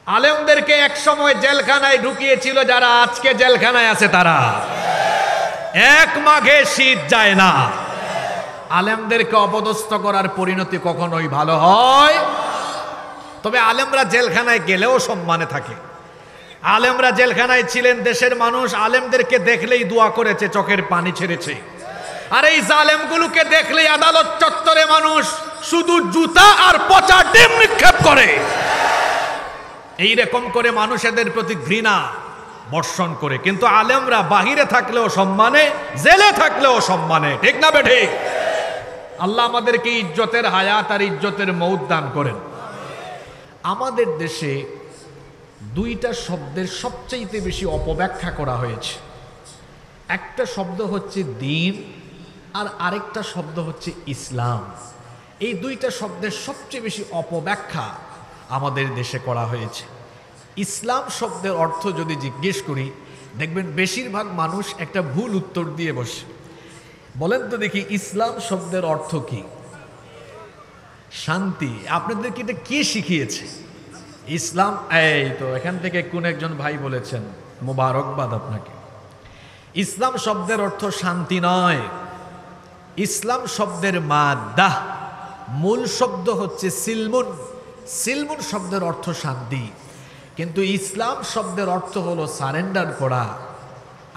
আলেমদেরকে এক সময় জেলখানায় ঢুকিয়েছিল যারা আজকে জেলখানায় আছে তারা। এক মাঘে শীত যায় না। আলেমদেরকে অপদস্থ করার পরিণতি কখনোই ভালো হয়। তবে আলেমরা জেলখানায় গেলেও সম্মানে থাকে। আলেমরা জেলখানায় ছিলেন, দেশের মানুষ আলেমদেরকে দেখলেই দোয়া করেছে, চোখের পানি ছেড়েছে। আর এই জালেমগুলোকে দেখলেই আদালত চত্বরে মানুষ শুধু জুতা আর পচা ডিম নিক্ষেপ করে। এইরকম করে মানুষ এদের প্রতি ঘৃণা বর্ষণ করে। কিন্তু আলেমরা বাহিরে থাকলেও সম্মানে, জেলে থাকলেও সম্মানে। ঠিক না বেঠিক? আল্লাহ আমাদেরকে ইজ্জতের হায়াত আর ইজ্জতের মৌত দান করেন। আমাদের দেশে দুইটা শব্দের সবচেয়ে বেশি অপব্যাখ্যা করা হয়েছে। একটা শব্দ হচ্ছে দ্বীন আর আরেকটা শব্দ হচ্ছে ইসলাম। এই দুইটা শব্দের সবচেয়ে বেশি অপব্যাখ্যা আমাদের দেশে করা হয়েছে। ইসলাম শব্দের অর্থ যদি জিজ্ঞেস করি, দেখবেন বেশিরভাগ মানুষ একটা ভুল উত্তর দিয়ে বসে। বলেন তো দেখি, ইসলাম শব্দের অর্থ কি? শান্তি। আপনাদেরকে এটা কে শিখিয়েছে? ইসলাম। এই তো এখান থেকে কোন একজন ভাই বলেছেন, মোবারকবাদ আপনাকে। ইসলাম শব্দের অর্থ শান্তি নয়। ইসলাম শব্দের মাদ্দা, মূল শব্দ হচ্ছে সিলমুন। সিলমুন শব্দের অর্থ শান্তি, কিন্তু ইসলাম শব্দের অর্থ হলো সারেন্ডার করা,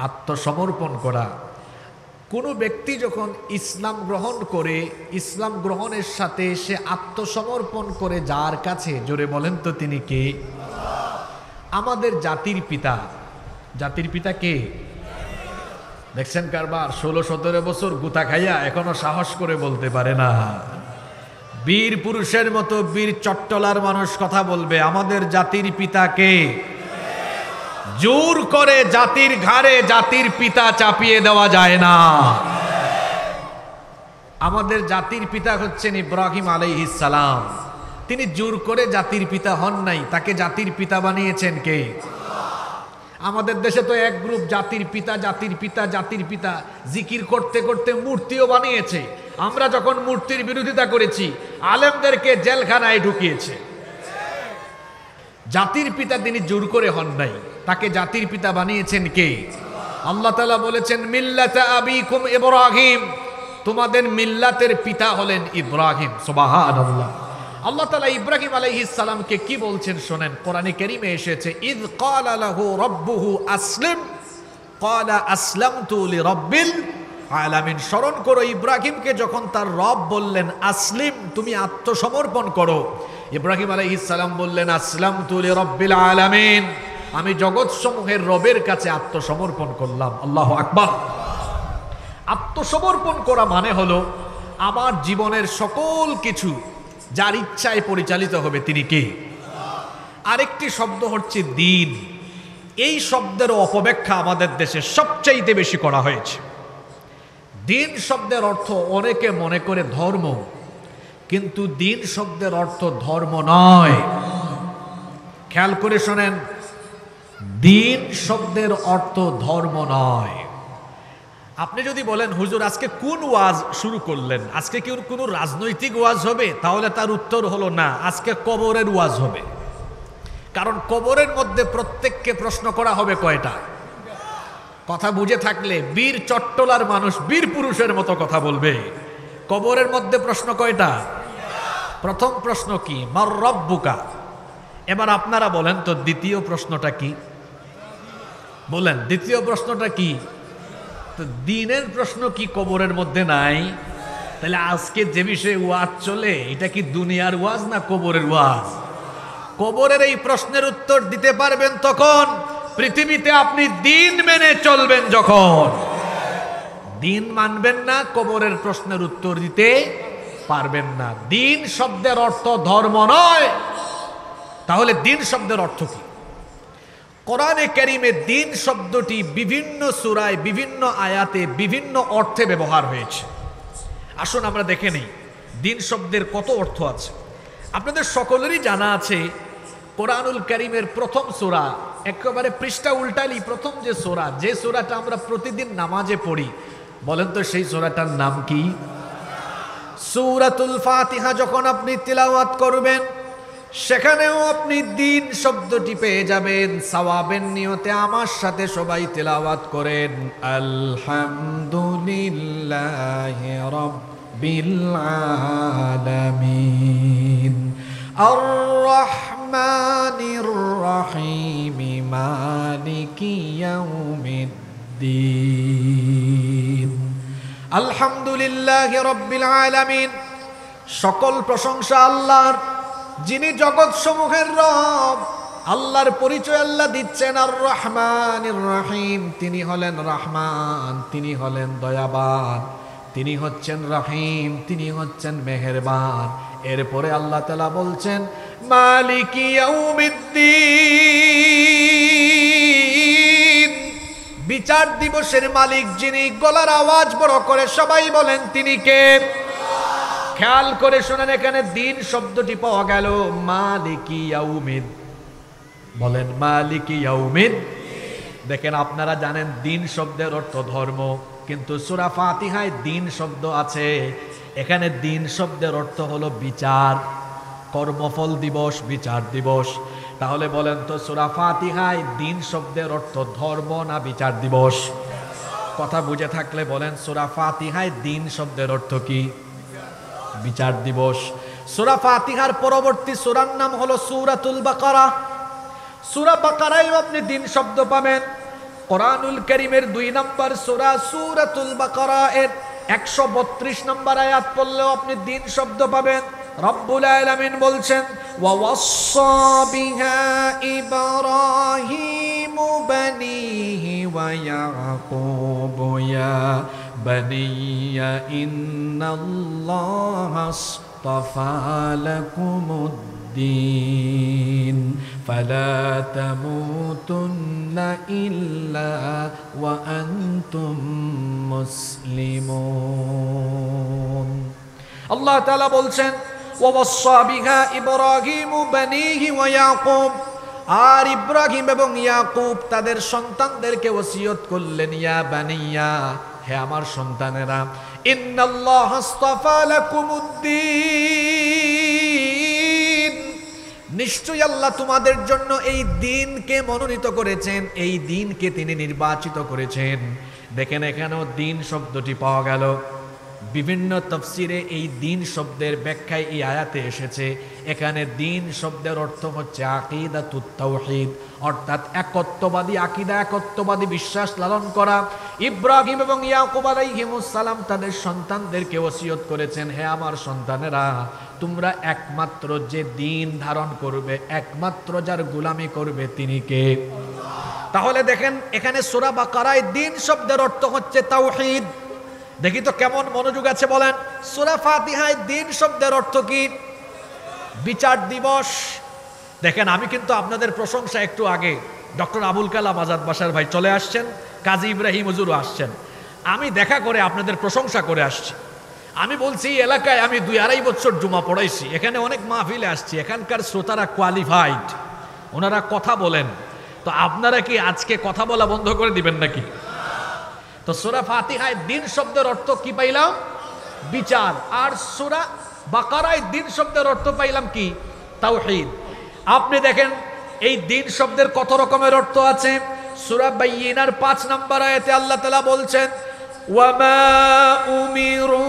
আত্মসমর্পণ করা। কোনো ব্যক্তি যখন ইসলাম গ্রহণ করে, ইসলাম গ্রহণের সাথে সে আত্মসমর্পণ করে যার কাছে, জোরে বলেন তো তিনি কে? আমাদের জাতির পিতা। জাতির পিতা কে? দেখছেন কারবার, 16-17 বছর গুতা খাইয়া এখনো সাহস করে বলতে পারে না। বীর পুরুষের মতো বীর চট্টলার মানুষ কথা বলবে, আমাদের জাতির পিতা কে? জোর করে জাতির ঘাড়ে জাতির পিতা চাপিয়ে দেওয়া যায় না। আমাদের জাতির পিতা হচ্ছেন ইব্রাহিম আলাইহিস সালাম। তিনি জোর করে জাতির পিতা হন নাই, তাকে জাতির পিতা বানিয়েছেন কে? আমাদের দেশে তো এক গ্রুপ জাতির পিতা জাতির পিতা জাতির পিতা জিকির করতে করতে মূর্তিও বানিয়েছে। আমরা যখন মূর্তির বিরোধিতা করেছি, আলেমদেরকে জেলখানায় ঢুকিয়েছে। জাতির পিতা তিনি জোর করে হন নাই, তাকে জাতির পিতা বানিয়েছেন কে? আল্লাহ তাআলা বলেছেন, মিল্লাতা আবিকুম ইব্রাহিম, তোমাদের মিল্লাতের পিতা হলেন ইব্রাহিম। সুবহানাল্লাহ। আল্লাহ তাআলা ইব্রাহিম আলাইহিস সালামকে কি বলছেন শোনেন, কোরআনে কারীমে এসেছে, ইয ক্বালা লাহু রাব্বুহু আসলিম ক্বালা আসলামতু লিরাব্বিল আলামিন। স্মরণ করো, ইব্রাহিমকে যখন তার রব বললেন আসলিম, তুমি আত্মসমর্পণ করো, ইব্রাহিম আলাইহিস সালাম বললেন আসলামতু লিরাব্বিল আলামিন, আমি জগৎ সমূহের রবের কাছে আত্মসমর্পণ করলাম। আল্লাহু আকবার। আত্মসমর্পণ করা মানে হলো আমার জীবনের সকল কিছু যার ইচ্ছায় পরিচালিত হবে তিনি কে? আরেকটি শব্দ হচ্ছে দ্বীন। এই শব্দের অপব্যাখ্যা আমাদের দেশে সবচাইতে বেশি করা হয়েছে। দ্বীন শব্দের অর্থ অনেকে মনে করে ধর্ম, কিন্তু দ্বীন শব্দের অর্থ ধর্ম নয়। খেয়াল করে শোনেন, দ্বীন শব্দের অর্থ ধর্ম নয়। আপনি যদি বলেন, হুজুর আজকে কোন ওয়াজ শুরু করলেন, আজকে কি কোনো রাজনৈতিক ওয়াজ হবে? তাহলে তার উত্তর হলো না, আজকে কবরের ওয়াজ হবে। কারণ কবরের মধ্যে প্রত্যেককে প্রশ্ন করা হবে কয়টা? কথা বুঝে থাকলে বীর চট্টলার মানুষ বীর পুরুষের মতো কথা বলবে। কবরের মধ্যে প্রশ্ন কয়টা? প্রথম প্রশ্ন কি? মার রব্বুকা। এবার আপনারা বলেন তো দ্বিতীয় প্রশ্নটা কি? বলেন দ্বিতীয় প্রশ্নটা কি? তো দ্বীনের প্রশ্ন কি কবরের মধ্যে নাই? তাহলে আজকে যে বিষয়ে ওয়াজ চলে, এটা কি দুনিয়ার ওয়াজ না কবরের ওয়াজ? কবরের এই প্রশ্নের উত্তর দিতে পারবেন তখন পৃথিবীতে আপনি দ্বীন মেনে চলবেন। যখন দ্বীন মানবেন না, কবরের প্রশ্নের উত্তর দিতে পারবেন না। দ্বীন শব্দের অর্থ ধর্ম নয়। তাহলে দ্বীন শব্দের অর্থ কি? কোরআনে কারীমে দ্বীন শব্দটি বিভিন্ন সূরায় বিভিন্ন আয়াতে বিভিন্ন অর্থে ব্যবহার হয়েছে। আসুন আমরা দেখে নেই দ্বীন শব্দের কত অর্থ আছে। আপনাদের সকলেরই জানা আছে, কোরআনুল কারীমের প্রথম সূরা, একেবারে পৃষ্ঠা উল্টালি প্রথম যে সূরা, যে সূরাটা আমরা প্রতিদিন নামাজে পড়ি, বলেন তো সেই সূরাটার নাম কি? সূরাতুল ফাতিহা। যখন আপনি তিলাওয়াত করবেন, সেখানেও আপনি দিন শব্দটি পেয়ে যাবেন। সওয়াবের নিয়তে আমার সাথে সবাই তেলাওয়াত করেন, আলহামদুলিল্লাহি রাব্বিল আলামিন আর রহমানির রহিম মালিকি ইয়াউমিদ্দিন। আলহামদুলিল্লাহি রাব্বিল আলামিন, সকল প্রশংসা আল্লাহর, যিনি জগৎ সমূহের রব। আল্লাহর পরিচয় আল্লাহ দিচ্ছেন আর রহমানির রহিম, তিনি হলেন রহমান, তিনি হলেন দয়াবান, তিনি হচ্ছেন রহিম, তিনি হচ্ছেন মেহেরবান। এরপরে আল্লাহ তাআলা বলছেন মালিকি ইয়াউমিদ্দিন, বিচার দিবসের মালিক যিনি। গলার আওয়াজ বড় করে সবাই বলেন তিনি কে? খেয়াল করে শোনেন, এখানে দিন শব্দটি পাওয়া গেল, মালিকি ইয়াউমিদ। বলেন মালিকি ইয়াউমিদ। দেখেন, আপনারা জানেন দিন শব্দের অর্থ ধর্ম, কিন্তু সূরা ফাতিহায় দিন শব্দ আছে। এখানে দিন শব্দের অর্থ হলো বিচার, কর্মফল দিবস, বিচার দিবস। তাহলে বলেন তো, সূরা ফাতিহায় দিন শব্দের অর্থ ধর্ম না বিচার দিবস? কথা বুঝে থাকলে বলেন, সূরা ফাতিহায় দিন শব্দের অর্থ কি? বিচার দিবস। সূরা ফাতিহার পরবর্তী সূরার নাম হলো সূরাতুল বাকারা। সূরা বাকারায় আপনি দিন শব্দ পাবেন। কোরআনুল কারীমের 2 নম্বর সূরা সূরাতুল বাকারা এর 132 নম্বর আয়াত পড়লেও আপনি দিন শব্দ পাবেন। রব্বুল আলামিন বলছেন ওয়া ওয়াসসা বিহা ইব্রাহিমু বানিহি ওয়া ইয়াকুবু ইয়া বানিয়া ইন্নাল্লাহা আসতাফা লাকুমুদ্দিন ফালা তামুতুন্না ইল্লা ওয়া আনতুম মুসলিমুন। আল্লাহ তাআলা বলছেন ওয়া ওয়াসসা বিহা ইব্রাহিমু বানিহি ওয়া ইয়াকুব, আর ইব্রাহিম এবং ইয়াকুব তাদের সন্তানদেরকে ওসিয়ত করলেন, ইয়া বানিয়া, হে আমার সন্তানেরা, ইন্নাল্লাহা আসতাফা লাকুমুদ্দিন, নিশ্চয়ই আল্লাহ তোমাদের জন্য এই দিনকে মনোনীত করেছেন, এই দিনকে তিনি নির্বাচিত করেছেন। দেখেন, এখানেও দিন শব্দটি পাওয়া গেল। বিভিন্ন তাফসিরে এই দিন শব্দের ব্যাখ্যায় এই আয়াতে এসেছে। এখানে দিন শব্দের অর্থ হচ্ছে আকীদাতুত তাওহীদ, অর্থাৎ একত্ববাদী আকীদা, একত্ববাদী বিশ্বাস লালন করা। ইব্রাহিম এবং ইয়াকুব আলাইহিমুস সালাম তাদের সন্তানদেরকে ওসিয়ত করেছেন, হে আমার সন্তানেরা, তোমরা একমাত্র যে দিন ধারণ করবে, একমাত্র যার গোলামি করবে তিনি কে? তাহলে দেখেন, এখানে সূরা বাকারায় দিন শব্দের অর্থ হচ্ছে তাওহীদ। দেখি তো কেমন মনোযোগ আছে বলেন। সূরা ফাতিহায় দিন শব্দের অর্থ কি? বিচার দিবস। দেখেন, আমি কিন্তু আপনাদের প্রশংসা একটু আগে ডক্টর আবুল কালাম আজাদ বাশার ভাই চলে আসছেন, কাজী ইব্রাহিম হুজুরও আসছেন, আমি দেখা করে আপনাদের প্রশংসা করে আসছি। আমি বলছি এই এলাকায় আমি 2-2.5 বছর জুমা পড়াইছি, এখানে অনেক মাহফিলে আসছি, এখানকার শ্রোতারা কোয়ালিফাইড, ওনারা কথা বলেন। তো আপনারা কি আজকে কথা বলা বন্ধ করে দিবেন নাকি? তো সূরা ফাতিহায় দিন শব্দের অর্থ কি পাইলাম? বিচার। আর সূরা বাকারায় দিন শব্দের অর্থ পাইলাম কি? তাওহীদ। আপনি দেখেন এই দিন শব্দের কত রকমের অর্থ আছে। সূরা বাইয়িনার 5 নম্বর আয়াতে আল্লাহ তাআলা বলছেন ওয়া মা উমিরু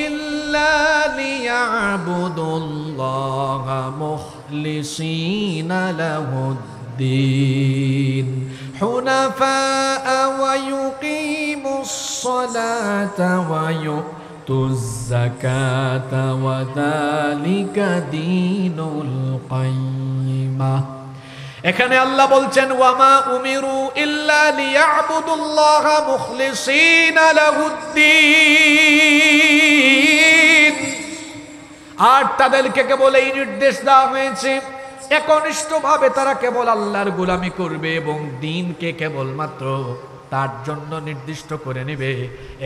ইল্লা লিয়াবুদুল্লাহা মুখলিসিনা লাহুদ্দিন হুনাফা ওয়া ইউকিমুস সালাতা ওয়া ইউতুজ যাকাতা ওয়া যালিকা দীনুল কাইয়্যিমা। এখানে আল্লাহ বলছেন ওয়া মা উমিরু ইল্লা লিয়াবুদুল্লাহা মুখলিসিনা লাহুদ্দিন, আর তাদেরকে কেবল এই নির্দেশ দেওয়া হয়েছে একনিষ্ঠভাবে তারা কেবল আল্লাহর গোলামি করবে এবং দ্বীনকে কেবলমাত্র তার জন্য নির্দিষ্ট করে নেবে।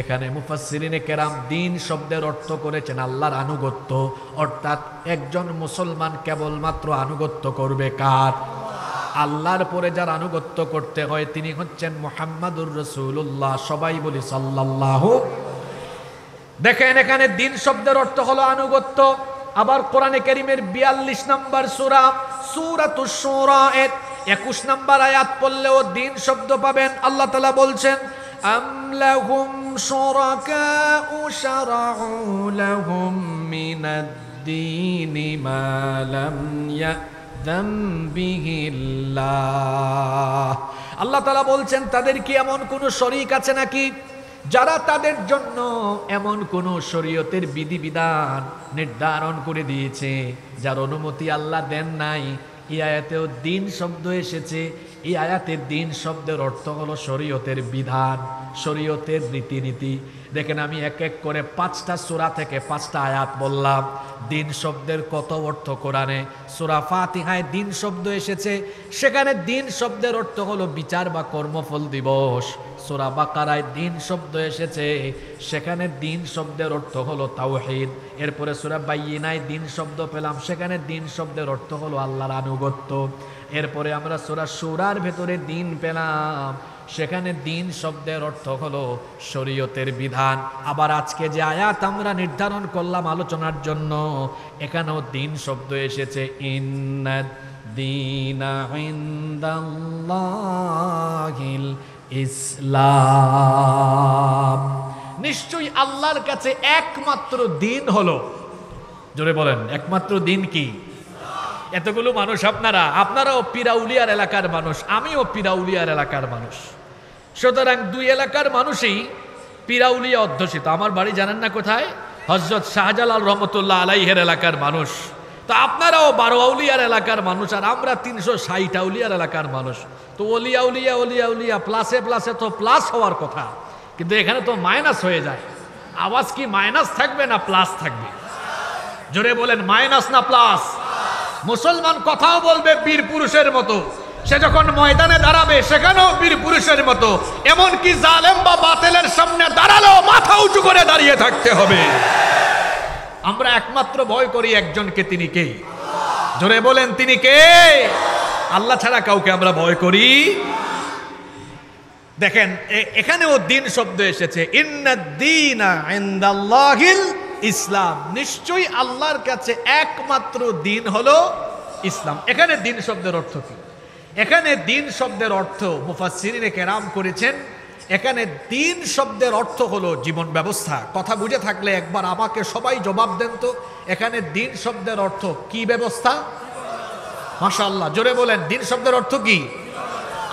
এখানে মুফাসসিরিনে কেরাম দ্বীন শব্দের অর্থ করেছেন আল্লাহর আনুগত্য, অর্থাৎ একজন মুসলমান কেবলমাত্র আনুগত্য করবে কার? আল্লাহর পরে যার আনুগত্য করতে হয় তিনি হচ্ছেন মুহাম্মাদুর রাসূলুল্লাহ। সবাই বলি সাল্লাল্লাহু। দেখেন, এখানে দ্বীন শব্দের অর্থ হলো আনুগত্য। আবার কোরআনে কারীমের 42 নম্বর সূরা সূরাতুশ শুরা এর 21 নম্বর আয়াত পড়লেও দিন শব্দ পাবেন। আল্লাহ তাআলা বলছেন আম লাহুম শুরাকাউ শারাউ লাহুম মিনাদ-দীনি মা লাম ইয়া'যাম বিহিল্লাহ। আল্লাহ তাআলা বলছেন তাদের কি এমন কোন শরীক আছে নাকি যারা তাদের জন্য এমন কোন শরীয়তের বিধিবিধান নির্ধারণ করে দিয়েছে যার অনুমতি আল্লাহ দেন নাই। এই আয়াতেও দিন শব্দ এসেছে। এই আয়াতের দিন শব্দের অর্থ হলো শরীয়তের বিধান, শরীয়তের রীতিনীতি। দেখেন আমি এক এক করে 5টা সূরা থেকে 5টা আয়াত বললাম। দিন শব্দের কত অর্থ কোরআনে। সূরা ফাতিহায় দিন শব্দ এসেছে, সেখানে দিন শব্দের অর্থ হলো বিচার বা কর্মফল দিবস। সূরা বাকারায় দিন শব্দ এসেছে, সেখানে দিন শব্দের অর্থ হলো তাওহীদ। এরপরে সূরা বাইয়িনায় দিন শব্দ পেলাম, সেখানে দিন শব্দের অর্থ হলো আল্লাহর আনুগত্য। এরপরে আমরা সূরা শুরার ভেতরে দিন পেলাম, সেখানে দিন শব্দের অর্থ হলো শরীয়তের বিধান। আবার আজকে যে আয়াত আমরা নির্ধারণ করলাম আলোচনার জন্য, এখানেও দিন শব্দ এসেছে। ইন্নাদ দীনা ইনদাল্লাহিল ইসলাম। নিশ্চয়ই আল্লাহর কাছে একমাত্র দিন হলো, জোরে বলেন একমাত্র দিন কি? এতগুলো মানুষ আপনারাও পিরাউলিয়ার এলাকার মানুষ, আমিও পিরাউলিয়ার এলাকার মানুষ। সুতরাং দুই এলাকার মানুষই পিরাউলিয়া অধ্যুষিত। আমার বাড়ি জানেন না কোথায়? হযরত শাহজালাল রহমতুল্লাহ আলাইহের এলাকার মানুষ। তো আপনারাও 12 আউলিয়ার এলাকার মানুষ, আর আমরা 360 আউলিয়ার এলাকার মানুষ। তো ওলিয়া উলিয়া প্লাসে প্লাসে তো প্লাস হওয়ার কথা, কিন্তু এখানে তো মাইনাস হয়ে যায়। আওয়াজ কি মাইনাস থাকবে না প্লাস থাকবে? জোরে বলেন মাইনাস না প্লাস? মুসলমান কথাও বলবে বীর পুরুষের মতো, সে যখন ময়দানে দাঁড়াবে সেখানেও বীর পুরুষের মতো। এমনকি জালেম বা বাতিলের সামনে দাঁড়ালেও মাথা উঁচু করে দাঁড়িয়ে থাকতে হবে। আমরা একমাত্র ভয় করি একজনকে, তিনি কে? জোরে বলেন তিনি কে? আল্লাহ ছাড়া কাউকে আমরা ভয় করি। দেখেন এখানেও দিন শব্দ এসেছে। ইন্নাদ-দীনা ইনদাল্লাহিল ইসলাম। নিশ্চয়ই আল্লাহর কাছে একমাত্র দিন হলো ইসলাম। এখানে দিন শব্দের অর্থ কি? এখানে দিন শব্দের অর্থ মুফাসসিরিনে কেরাম করেছেন, এখানে দিন শব্দের অর্থ হলো জীবন ব্যবস্থা। কথা বুঝে থাকলে একবার আমাকে সবাই জবাব দেন তো, এখানে দিন শব্দের অর্থ কি ব্যবস্থা? মাশাআল্লাহ, জোরে বলেন দিন শব্দের অর্থ কি?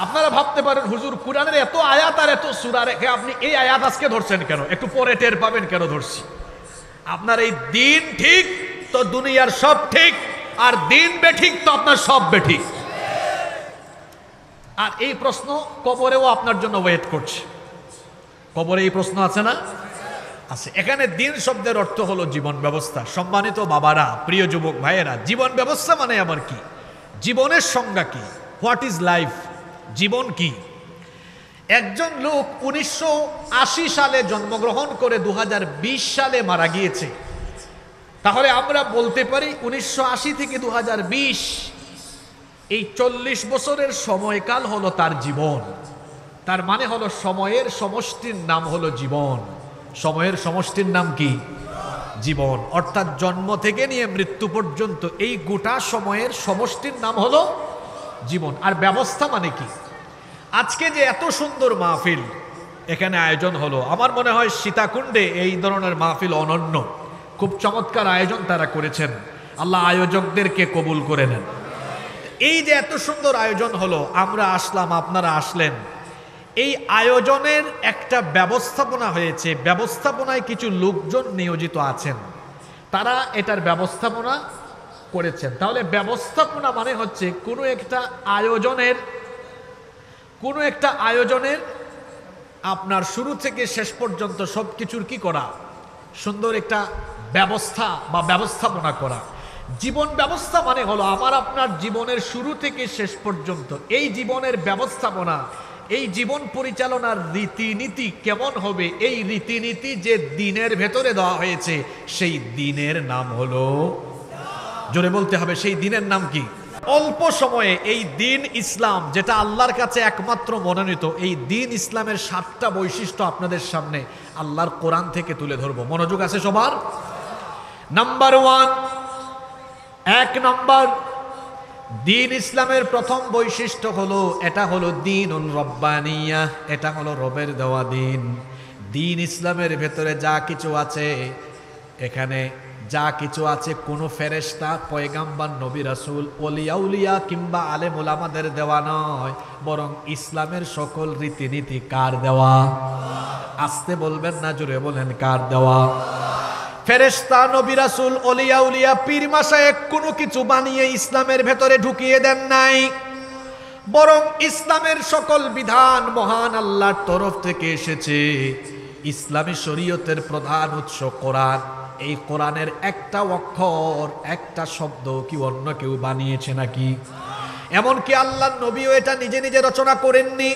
আপনারা ভাবতে পারেন হুজুর কুরআনের এত আয়াত আর এত সূরা রেখে আপনি এই আয়াত আজকে ধরছেন কেন? একটু পরে টের পাবেন কেন ধরছি। আপনার এই দিন ঠিক তো দুনিয়ার সব ঠিক, আর দিন বেঠিক তো আপনার সব বেঠিক। আর এই প্রশ্ন কবরেও আপনার জন্য ওয়েট করছে। কবরে এই প্রশ্ন আছে না? আছে। এখানে দিন শব্দের অর্থ হলো জীবন ব্যবস্থা। সম্মানিত বাবারা, প্রিয় যুবক ভাইয়েরা, জীবন ব্যবস্থা মানে আবার কি? জীবনের সংজ্ঞা কি? What is life? জীবন কি? একজন লোক 1980 সালে জন্মগ্রহণ করে 2020 সালে মারা গিয়েছে। তাহলে আমরা বলতে পারি 1980 থেকে 2020 এই 40 বছরের সময়কাল হলো তার জীবন। তার মানে হলো সময়ের সমষ্টির নাম হলো জীবন। সময়ের সমষ্টির নাম কি? জীবন। অর্থাৎ জন্ম থেকে নিয়ে মৃত্যু পর্যন্ত এই গোটা সময়ের সমষ্টির নাম হলো জীবন। আর ব্যবস্থা মানে কি? আজকে যে এত সুন্দর মাহফিল এখানে আয়োজন হলো, আমার মনে হয় সীতাকুণ্ডে এই ধরনের মাহফিল অনন্য। খুব চমৎকার আয়োজন তারা করেছেন। আল্লাহ আয়োজকদেরকে কবুল করে নেন। এই যে এত সুন্দর আয়োজন হলো, আমরা আসলাম, আপনারা আসলেন, এই আয়োজনের একটা ব্যবস্থাপনা হয়েছে। ব্যবস্থাপনায় কিছু লোকজন নিয়োজিত আছেন, তারা এটার ব্যবস্থাপনা করেছেন। তাহলে ব্যবস্থাপনা মানে হচ্ছে কোনো একটা আয়োজনের আপনার শুরু থেকে শেষ পর্যন্ত সব কিছুর কি করা? সুন্দর একটা ব্যবস্থা বা ব্যবস্থাপনা করা। জীবন ব্যবস্থা মানে হলো আমার আপনার জীবনের শুরু থেকে শেষ পর্যন্ত এই জীবনের ব্যবস্থাপনা, এই জীবন পরিচালনার রীতিনীতি কেমন হবে, এই রীতিনীতি যে দিনের ভেতরে দেওয়া হয়েছে সেই দিনের নাম হলো, জোরে বলতে হবে, সেই দিনের নাম কি? অল্প সময়ে এই দিন ইসলাম, যেটা আল্লাহর কাছে একমাত্র মনোনীত, এই দিন ইসলামের 7টা বৈশিষ্ট্য আপনাদের সামনে আল্লাহর কোরআন থেকে তুলে ধরবো। মনোযোগ আছে সবার? নাম্বার 1, এক নম্বর দিন ইসলামের প্রথম বৈশিষ্ট্য হলো এটা হলো দীনুন রব্বানিয়া, এটা হলো রবের দেওয়া দিন। দিন ইসলামের ভেতরে যা কিছু আছে, এখানে যা কিছু আছে কোনো ফেরেশতা, পয়গাম্বর, নবী, রাসূল, ওলিয়া উলিয়া কিংবা আলেম ওলামাদের দেওয়া নয়, বরং ইসলামের সকল রীতিনীতি কার দেওয়া? আস্তে বলবেন না, জোরে বলেন, কার দেওয়া? ফেরেশতা, নবী, রাসূল, ওলিয়া উলিয়া, পীর মাশায়েখ কোনো কিছু বানিয়ে ইসলামের ভেতরে ঢুকিয়ে দেন নাই, বরং ইসলামের সকল বিধান মহান আল্লাহর তরফ থেকে এসেছে। ইসলামী শরীয়তের প্রধান উৎস কোরআন। এই কোরআনের একটা অক্ষর, একটা শব্দ কি অন্য কেউ বানিয়েছে নাকি? এমনকি আল্লাহর নবীও এটা নিজে নিজে রচনা করেননি।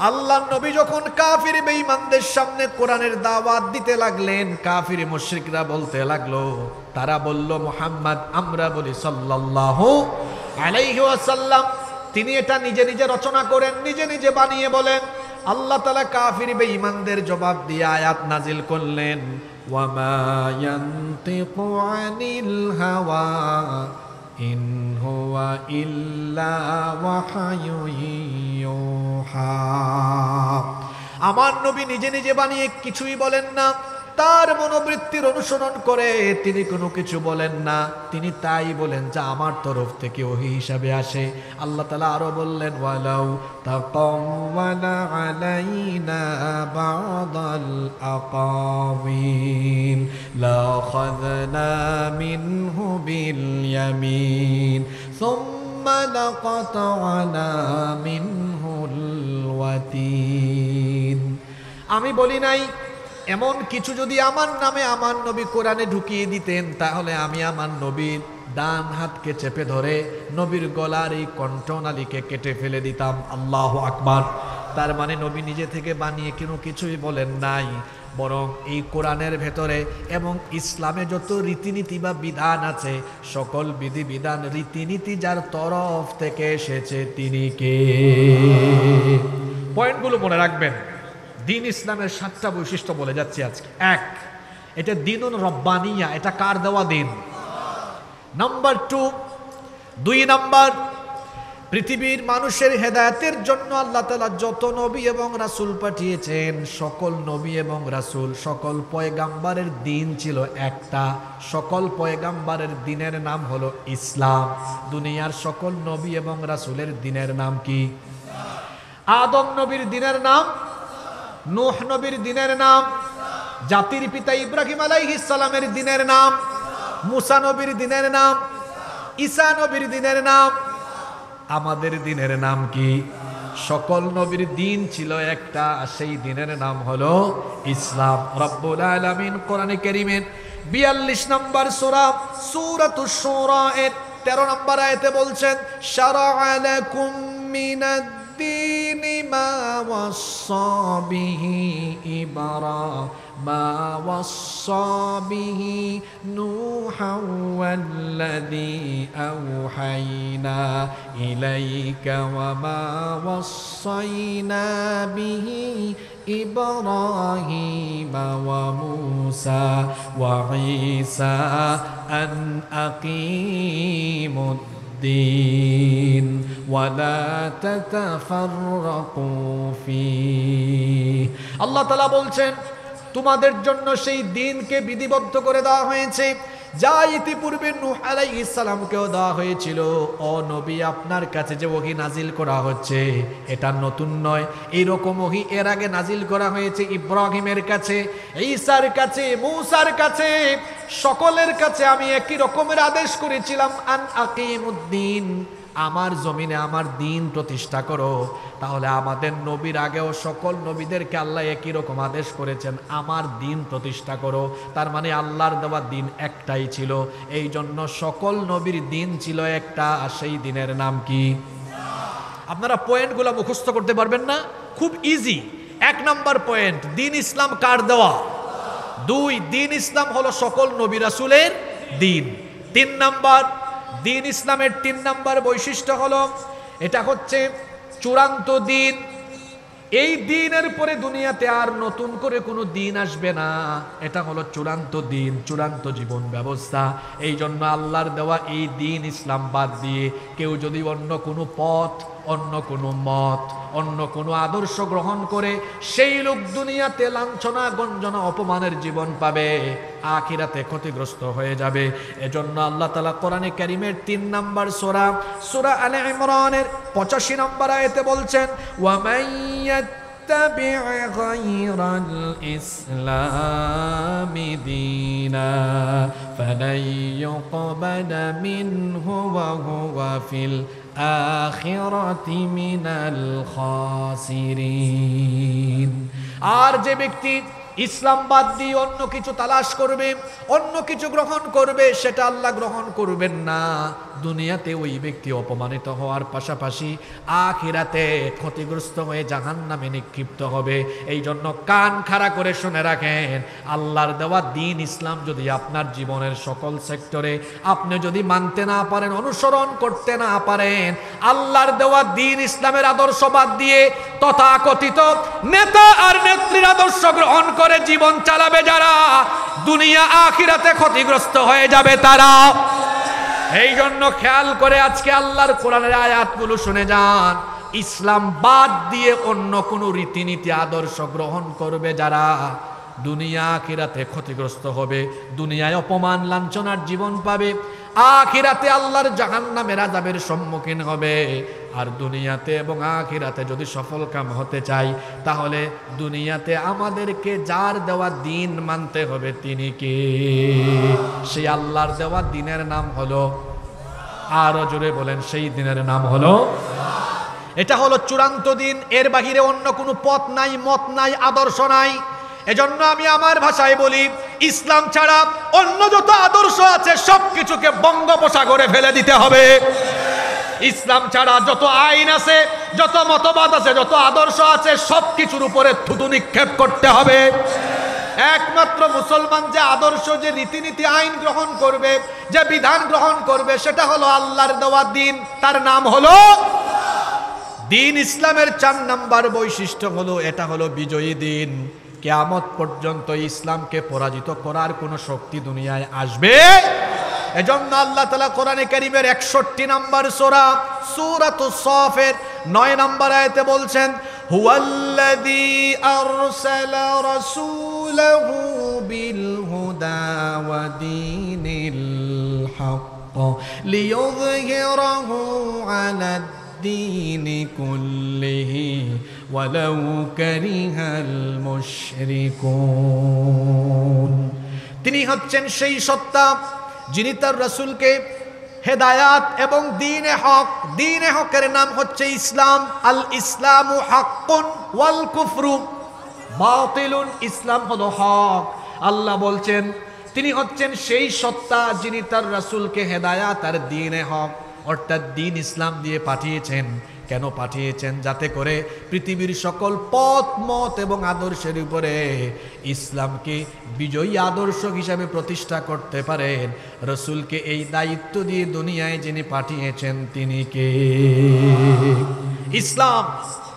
আল্লাহর নবী যখন কাফির বেঈমানদের সামনে কোরআনের দাওয়াত দিতে লাগলেন, কাফির মুশরিকরা বলতে লাগলো, তারা বলল মুহাম্মদ, আমরা বলি সাল্লাল্লাহু আলাইহি ওয়াসাল্লাম। তিনি এটা নিজে নিজে রচনা করেন, নিজে নিজে বানিয়ে বলেন। আল্লাহ তাআলা কাফির বেঈমানদের জবাব দিয়ে আয়াত নাজিল করলেন, ওয়ামা ইয়ানতিকু আনিল হাওয়া ইন হুয়া ইল্লা ওয়াহায়ুন ইউহা। আমার নবী নিজে নিজে বানিয়ে কিছুই বলেন না, তার মনোবৃত্তির অনুসরণ করে তিনি কোনো কিছু বলেন না, তিনি তাই বলেন যা আমার তরফ থেকে ওহী হিসাবে আসে। আল্লাহ তাআলা আরো বললেন, ওয়ালাউ তাকাওয়ালা আলাইনা বা'দাল আকাওয়িল লাখাযনা মিনহু বিল ইয়ামিন সুম্মা লাকাতা'না মিনহুল ওয়াতিন। আমি বলি নাই, এমন কিছু যদি আমার নামে আমার নবী কোরআনে ঢুকিয়ে দিতেন, তাহলে আমি আমার নবীর ডান হাতকে চেপে ধরে নবীর গলার এই কণ্ঠনালীকে কেটে ফেলে দিতাম। আল্লাহু আকবার। তার মানে নবী নিজে থেকে বানিয়ে কোনো কিছুই বলেন নাই, বরং এই কোরআনের ভেতরে এবং ইসলামে যত রীতিনীতি বা বিধান আছে, সকল বিধিবিধান রীতিনীতি যার তরফ থেকে এসেছে তিনি কে? পয়েন্টগুলো মনে রাখবেন। দিন ইসলামের 7টা বৈশিষ্ট্য বলে যাচ্ছি আজকে। এক, এটা দিনুন রব্বানিয়া, এটা কার দেওয়া দিন? নাম্বার 2, 2 নাম্বার, পৃথিবীর মানুষের হেদায়েতের জন্য আল্লাহ তাআলা যত নবী এবং রাসূল পাঠিয়েছেন, সকল নবী এবং রাসূল, সকল পয়গাম্বরের দিন ছিল একটা। সকল পয়গাম্বরের দিনের নাম হলো ইসলাম। দুনিয়ার সকল নবী এবং রাসূলের দিনের নাম কি? আদম নবীর দিনের নাম, নূহ নবীর দিনের নাম, জাতির পিতা ইব্রাহিম আলাইহিস সালামের দিনের নাম, মুসা নবীর দিনের নাম, ঈসা নবীর দিনের নাম। আমাদের দিনের নাম কি? সকল নবীর দিন ছিল একটা, সেই দিনের নাম হলো ইসলাম। রব্বুল আলামিন কোরআনে কারীমের 42 নম্বর সূরা সূরাতুশ শুরা এর 13 নম্বর আয়াতে বলছেন, শারা'a লাকুম মিনাদ الدين ما وصى به نوحا والذي أوحينا إليك وما وصينا به إبراهيم وموسى وعيسى أن أقيموا الدين ولا تتفرقوا فيه। আল্লাহ তাআলা বলছেন, তোমাদের জন্য সেই দিনকে বিধিবদ্ধ করে দেওয়া হয়েছে যা ইতিপূর্বে নূহ আলাইহিস সালামকেও দেওয়া হয়েছিল। ও নবী, আপনার কাছে যে ওহী নাজিল করা হচ্ছে এটা নতুন নয়, এইরকম ওহী এর আগে নাজিল করা হয়েছে ইব্রাহিমের কাছে, ঈসার কাছে, মূসার কাছে, সকলের কাছে আমি একই রকমের আদেশ করেছিলাম, আন আকিমুদ্দিন, আমার জমিনে আমার দিন প্রতিষ্ঠা করো। তাহলে আমাদের নবীর আগেও সকল নবীদেরকে আল্লাহ একই রকম আদেশ করেছেন, আমার দিন প্রতিষ্ঠা করো। তার মানে আল্লাহর দেওয়া দিন একটাই ছিল, এই জন্য সকল নবীর দিন ছিল একটা। আর সেই দিনের নাম কি? আপনারা পয়েন্টগুলো মুখস্থ করতে পারবেন না, খুব ইজি। 1 নম্বর পয়েন্ট, দিন ইসলাম কার দেওয়া? 2, দিন ইসলাম হলো সকল নবী রাসূলের দিন। 3 নম্বর, দিন ইসলামের 3 নম্বর বৈশিষ্ট্য হলো এটা হচ্ছে চূড়ান্ত দিন। এই দিনের পরে দুনিয়াতে আর নতুন করে কোনো দিন আসবে না। এটা হলো চূড়ান্ত দিন, চূড়ান্ত জীবন ব্যবস্থা। এই জন্য আল্লাহর দেওয়া এই দিন ইসলাম বাদ দিয়ে কেউ যদি অন্য কোনো পথ, অন্য কোনো মত, অন্য কোনো আদর্শ গ্রহণ করে, সেই লোক দুনিয়াতে লাঞ্ছনা, গঞ্জনা, অপমানের জীবন পাবে, আখিরাতে ক্ষতিগ্রস্ত হয়ে যাবে। এজন্য আল্লাহ তাআলা কোরআনে কারীমের ৩ নম্বর সূরা, সূরা আলে ইমরানের ৮৫ নম্বর আয়াতে বলছেন, ওয়া মান ইয়াত্তাবি' গায়রাল ইসলামি দীনা ফালাই ইউকবালা মিনহু ওয়া হুয়া ফিল আখিরাতি মিনাল খাসিরিন। আর যে ব্যক্তি ইসলাম বাদ দিয়ে অন্য কিছু তালাশ করবে, অন্য কিছু গ্রহণ করবে, সেটা আল্লাহ গ্রহণ করবেন না। দুনিয়াতে ওই ব্যক্তি অপমানিত হওয়ার পাশাপাশি আখিরাতে ক্ষতিগ্রস্ত হয়ে জাহান্নামে নিক্ষিপ্ত হবে। এই জন্য কান খাড়া করে শুনে রাখেন, আল্লাহর দেওয়া দিন ইসলাম যদি আপনার জীবনের সকল সেক্টরে আপনি যদি মানতে না পারেন, অনুসরণ করতে না পারেন, আল্লাহর দেওয়া দিন ইসলামের আদর্শ বাদ দিয়ে তথাকথিত নেতা আর নেত্রীর আদর্শ গ্রহণ করে জীবন চালাবে যারা, দুনিয়া আখিরাতে ক্ষতিগ্রস্ত হয়ে যাবে তারা। এই জন্য খেয়াল করে আজকে আল্লাহর কোরআনের আয়াতগুলো শুনে যান। ইসলাম বাদ দিয়ে অন্য কোনো রীতিনীতি আদর্শ গ্রহণ করবে যারা, দুনিয়া আখিরাতে ক্ষতিগ্রস্ত হবে, দুনিয়ায় অপমান লাঞ্ছনার জীবন পাবে, আখিরাতে আল্লাহর জাহান্নামের আযাবের সম্মুখীন হবে। আর দুনিয়াতে এবং আখিরাতে যদি সফল কাম হতে চাই, তাহলে দুনিয়াতে আমাদেরকে যার দেওয়া দিন মানতে হবে তিনি কে? সেই আল্লাহর দেওয়া দিনের নাম হলো, আরো জোরে বলেন, সেই দিনের নাম হলো, এটা হলো চূড়ান্ত দিন। এর বাহিরে অন্য কোনো পথ নাই, মত নাই, আদর্শ নাই। এজন্য আমি আমার ভাষায় বলি, ইসলাম ছাড়া অন্য যত আদর্শ আছে সবকিছুকে বঙ্গোপসাগরে ফেলে দিতে হবে। ইসলাম ছাড়া যত আইন আছে, যত মতবাদ আছে, যত আদর্শ আছে, সবকিছুর উপরে থুতু নিক্ষেপ করতে হবে। একমাত্র মুসলমান যে আদর্শ, যে রীতিনীতি আইন গ্রহণ করবে, যে বিধান গ্রহণ করবে, সেটা হলো আল্লাহর দেওয়া দিন, তার নাম হলো দিন। ইসলামের ৪ নম্বর বৈশিষ্ট্য হলো, এটা হলো বিজয়ী দিন। কিয়ামত পর্যন্ত ইসলামকে পরাজিত করার কোন শক্তি দুনিয়ায় আসবে। এজন্য আল্লাহ তাআলা কোরআনে কারীমের ৬১ নম্বর সূরা, সূরাতুস সাফের ৯ নম্বর আয়াতে বলছেন, হুয়াল্লাযী আরসালা রাসূলাহু বিল হুদা ওয়া দীনিল হক লিইয়ুযহিরাহু আলা الدين كله ولو كره المشركون। তিনি হচ্ছেন সেই সত্তা যিনি তার রাসূলকে হেদায়াত এবং দ্বীনে হক, দ্বীনে হকের নাম হচ্ছে ইসলাম। আল ইসলামু হাক্কুন ওয়াল কুফরু বাতিলুন। ইসলাম হলো হক। আল্লাহ বলছেন তিনি হচ্ছেন সেই সত্তা যিনি তার রাসূলকে হেদায়াত আর দ্বীনে হক অর্থাৎ দিন ইসলাম দিয়ে পাঠিয়েছেন। কেন পাঠিয়েছেন? যাতে করে পৃথিবীর সকল পথ, মত এবং আদর্শের উপরে ইসলামকে বিজয়ী আদর্শ হিসাবে প্রতিষ্ঠা করতে পারেন। রাসূলকে এই দায়িত্ব দিয়ে দুনিয়ায় যিনি পাঠিয়েছেন তিনি কে? ইসলাম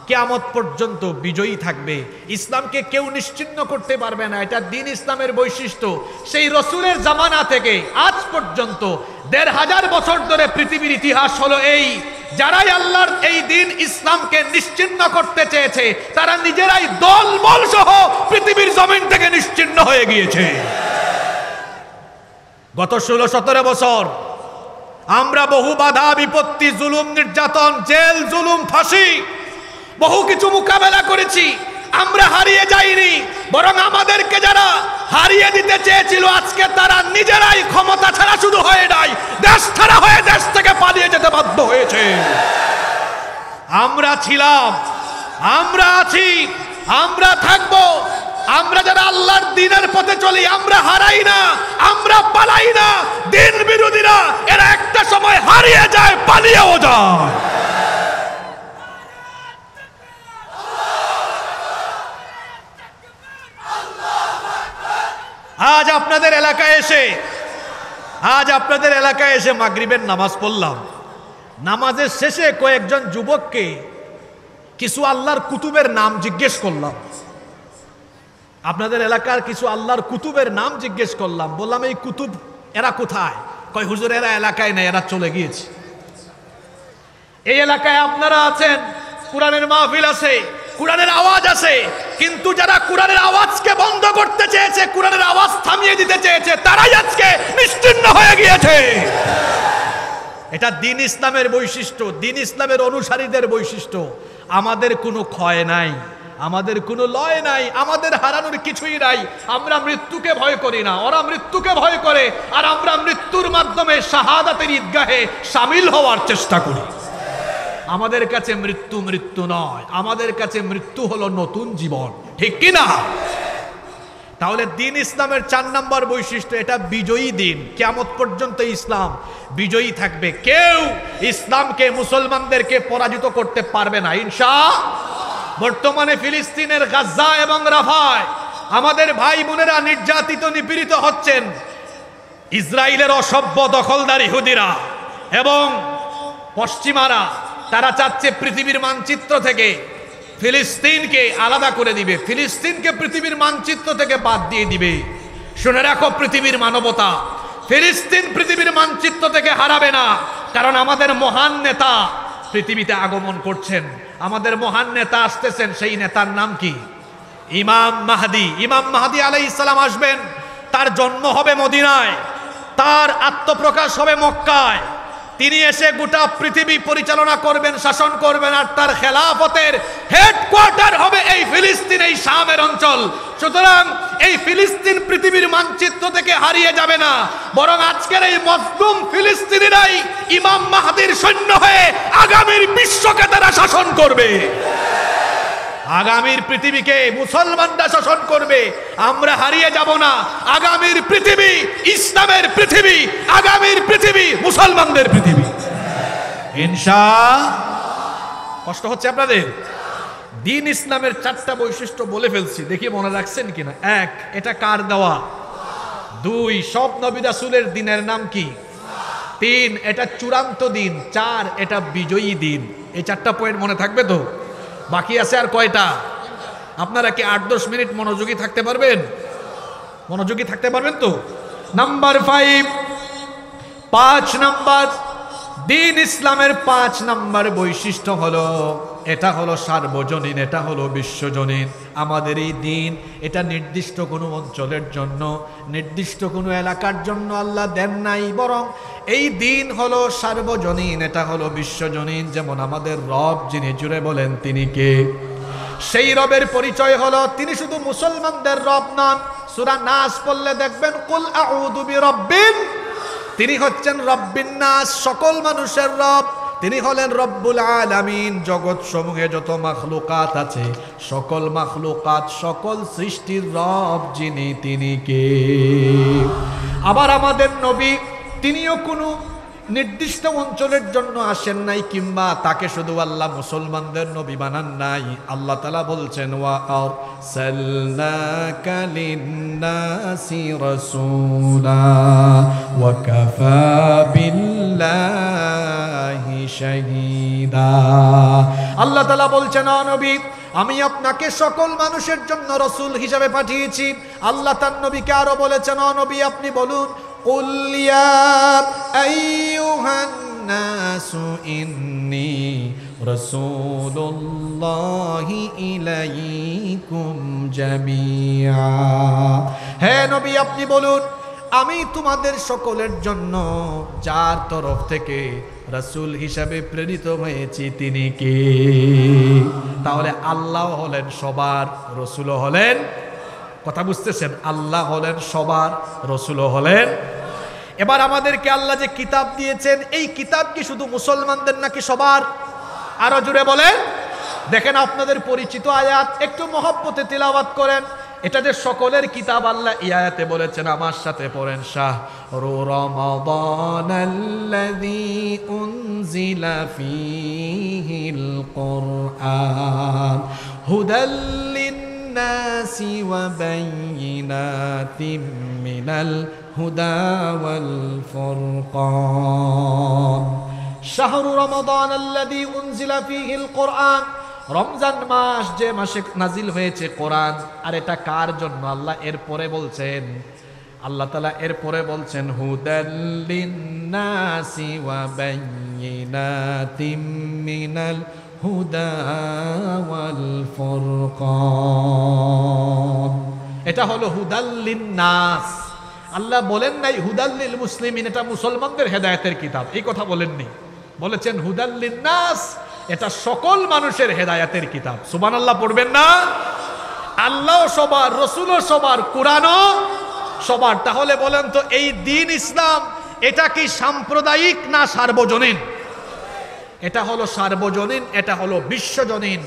কিয়ামত পর্যন্ত বিজয়ী থাকবে। ইসলামকে কেউ নিশ্চিহ্ন করতে পারবে না। এটা দিন ইসলামের বৈশিষ্ট্য। সেই রাসূলের জামানা থেকে আজ পর্যন্ত ১৫০০ বছর ধরে পৃথিবীর ইতিহাস হলো এই, যারাই আল্লাহর এই দিন ইসলামকে নিশ্চিহ্ন করতে চেয়েছে তারা নিজেরাই দলবল সহ পৃথিবীর জমিন থেকে নিশ্চিহ্ন হয়ে গিয়েছে। গত ১৬-১৭ বছর আমরা বহু বাধা বিপত্তি, জুলুম, নির্যাতন, জেল, জুলুম, ফাঁসি, বহু কিছু মোকাবেলা করেছি। আমরা হারিয়ে যাইনি, বরং আমাদেরকে যারা হারিয়ে দিতে চেয়েছিল আজকে তারা নিজেরাই ক্ষমতা ছাড়া শুধু হয়ে নাই, দেশ ছাড়া হয়ে দেশ থেকে পালিয়ে যেতে বাধ্য হয়েছে। আমরা ছিলাম, আমরা আছি, আমরা থাকবো। আমরা যারা আল্লাহর দ্বীনের পথে চলি আমরা হারাই না, আমরা পালাই না। দ্বীন বিরোধীরা এরা একটা সময় হারিয়ে যায়, পালিয়েও যায়। আজ আপনাদের এলাকায় এসে মাগরিবের নামাজ পড়লাম। নামাজের শেষে কয়েকজন যুবককে কিছু আল্লাহর কুতুবের নাম জিজ্ঞেস করলাম, আপনাদের এলাকার কিছু আল্লাহর কুতুবের নাম জিজ্ঞেস করলাম, বললাম এই কুতুব এরা কোথায়? কয় হুজুর এরা এলাকায় নাই, এরা চলে গিয়েছে। এই এলাকায় আপনারা আছেন, কোরআনের মাহফিল আছে, কোরআনের আওয়াজ আছে, কিন্তু যারা কোরআনের আওয়াজকে বন্ধ করতে চেয়েছে, কোরআনের আওয়াজ থামিয়ে দিতে চেয়েছে, তারাই আজকে নিশ্চিহ্ন হয়ে গিয়েছে। এটা দ্বীন ইসলামের বৈশিষ্ট্য, দ্বীন ইসলামের অনুসারীদের বৈশিষ্ট্য। আমাদের কোনো ক্ষয় নাই, আমাদের কোনো লয় নাই, আমাদের হারানোর কিছুই নাই। আমরা মৃত্যুকে ভয় করি না, ওরা মৃত্যুকে ভয় করে, আর আমরা মৃত্যুর মাধ্যমে শাহাদাতের ঈদগাহে শামিল হওয়ার চেষ্টা করি। আমাদের কাছে মৃত্যু মৃত্যু নয়, আমাদের কাছে মৃত্যু হলো নতুন জীবন, ঠিক কি না? তাহলে দ্বীন ইসলামের 4 নম্বর বৈশিষ্ট্য, এটা বিজয়ী দিন। কিয়ামত পর্যন্ত ইসলাম বিজয়ী থাকবে, কেউ ইসলামকে, মুসলমানদেরকে পরাজিত করতে পারবে না ইনশাআল্লাহ। বর্তমানে ফিলিস্তিনের গাজা এবং রাফায় আমাদের ভাই বোনেরা নির্যাতিত, নিপীড়িত হচ্ছেন। ইসরায়েলের অসভ্য দখলদার ইহুদিরা এবং পশ্চিমারা, তারা চাচ্ছে পৃথিবীর মানচিত্র থেকে ফিলিস্তিনকে আলাদা করে দিবে, ফিলিস্তিনকে পৃথিবীর মানচিত্র থেকে বাদ দিয়ে দিবে। শুনে রাখো পৃথিবীর মানবতা, ফিলিস্তিন পৃথিবীর মানচিত্র থেকে হারাবে না, কারণ আমাদের মহান নেতা পৃথিবীতে আগমন করছেন, আমাদের মহান নেতা আসতেছেন। সেই নেতার নাম কি? ইমাম মাহদি। ইমাম মাহদি আলাইহিস সালাম আসবেন, তার জন্ম হবে মদিনায়, তার আত্মপ্রকাশ হবে মক্কায়। তিনি এসে গোটা পৃথিবী পরিচালনা করবেন, শাসন করবেন, আর তার খেলাফতের হেডকোয়ার্টার হবে এই ফিলিস্তিন, এই শামের অঞ্চল। সুতরাং এই ফিলিস্তিন পৃথিবীর মানচিত্র থেকে হারিয়ে যাবে না, বরং আজকের এই মজলুম ফিলিস্তিনিরাই ইমাম মাহদির সৈন্য হয়ে আগামীর বিশ্বকে তারা শাসন করবে। আগামীর পৃথিবীকে মুসলমানরা শাসন করবে, আমরা হারিয়ে যাব না। আগামীর পৃথিবী ইসলামের পৃথিবী, আগামীর পৃথিবী মুসলমানদের পৃথিবী ইনশাআল্লাহ। কষ্ট হচ্ছে আপনাদের? দ্বীন ইসলামের 4টা বৈশিষ্ট্য বলে ফেলছি, দেখি মনে রাখছেন কিনা। 1, এটা কার দেওয়া? 2, সব নবী রাসূলের দিনের নাম কি? 3, এটা চূড়ান্ত দিন। 4, এটা বিজয়ী দিন। এই 4টা পয়েন্ট মনে থাকবে তো? বাকি আছে আর কয়টা? আপনারা কি 8-10 মিনিট মনোযোগী থাকতে পারবেন? মনোযোগী থাকতে পারবেন তো? নাম্বার 5 নাম্বার দ্বীন ইসলামের 5 নাম্বার বৈশিষ্ট্য হলো, এটা হলো সার্বজনীন, এটা হলো বিশ্বজনীন। আমাদের এই দিন, এটা নির্দিষ্ট কোনো অঞ্চলের জন্য, নির্দিষ্ট কোনো এলাকার জন্য আল্লাহ দেন নাই, বরং এই দিন হলো সার্বজনীন, এটা হলো বিশ্বজনীন। যেমন আমাদের রব, যিনি জুড়ে বলেন তিনি কে? সেই রবের পরিচয় হলো তিনি শুধু মুসলমানদের রব নন। সূরা নাস পড়লে দেখবেন, কুল আউযু বিরাব্বিন, তিনি হচ্ছেন রব্বিন নাস, সকল মানুষের রব। তিনি হলেন রব্বুল আলামিন, জগৎ সমূহে যত মাখলুকাত আছে, সকল মাখলুকাত, সকল সৃষ্টির রব যিনি, তিনি কে? আবার আমাদের নবী, তিনিও কোনো নির্দিষ্ট অঞ্চলের জন্য আসেন নাই, কিংবা তাকে শুধু আল্লাহ মুসলমানদের নবী বানান নাই। আল্লাহ তাআলা বলছেন, ওয়া আরসালনাকা লিন্নাসি রাসূলা ওয়া কাফা বিল্লাহি শাহীদা। আল্লাহ তাআলা বলছেন, ও নবী, আমি আপনাকে সকল মানুষের জন্য রাসূল হিসেবে পাঠিয়েছি। আল্লাহ তার নবীকে আরো বলেছেন, ও নবী, আপনি বলুন, قل يا أيها الناس إني رسول الله إليكم جميعا। হে নবী, আপনি বলুন, আমি তোমাদের সকলের জন্য যার তরফ থেকে রাসূল হিসাবে প্রেরিত হয়েছি তিনি কে? তাহলে আল্লাহ হলেন সবার, রাসূল হলেন, কথা বুঝতেছেন? আল্লাহ হলেন সবার, রাসূল হলেন। এবার আমাদেরকে আল্লাহ যে কিতাব দিয়েছেন, এই কিতাব কি শুধু মুসলমানদের নাকি সবার? আরো জোরে বলেন। দেখেন আপনাদের পরিচিত আয়াত, একটু মহব্বতে তিলাওয়াত করেন। এটা যে সকলের কিতাব, আল্লাহ এই আয়াতে বলেছেন, আমার সাথে পড়েন, শাহরু রমাদানাল্লাযী উনজিলা ফীহিল কুরআন হুদাল للناس وبينات من الهدى والفرقان شهر رمضان الذي أنزل فيه القرآن রমজান মাস যে মাসে নাজিল হয়েছে কোরআন, আর এটা কার জন্য? আল্লাহ এরপরে বলছেন, আল্লাহ তাআলা এরপরে বলছেন হুদাল লিন্নাসি ওয়া বায়্যিনাতিম মিনাল হুদা ওয়াল ফুরকান। এটা হলো হুদাল লিন্নাস। আল্লাহ বলেন নাই হুদাল লিল মুসলিমিন, এটা মুসলমানদের হেদায়েতের কিতাব, এই কথা বলেননি। বলেছেন হুদাল লিন্নাস, এটা সকল মানুষের হেদায়েতের কিতাব। সুবহানাল্লাহ পড়বেন না? আল্লাহ সবার, রসুলও সবার, কোরআনও সবার। তাহলে বলেন তো এই দ্বীন ইসলাম এটা কি সাম্প্রদায়িক না সার্বজনীন? এটা হলো সার্বজনীন, এটা হলো বিশ্বজনীন।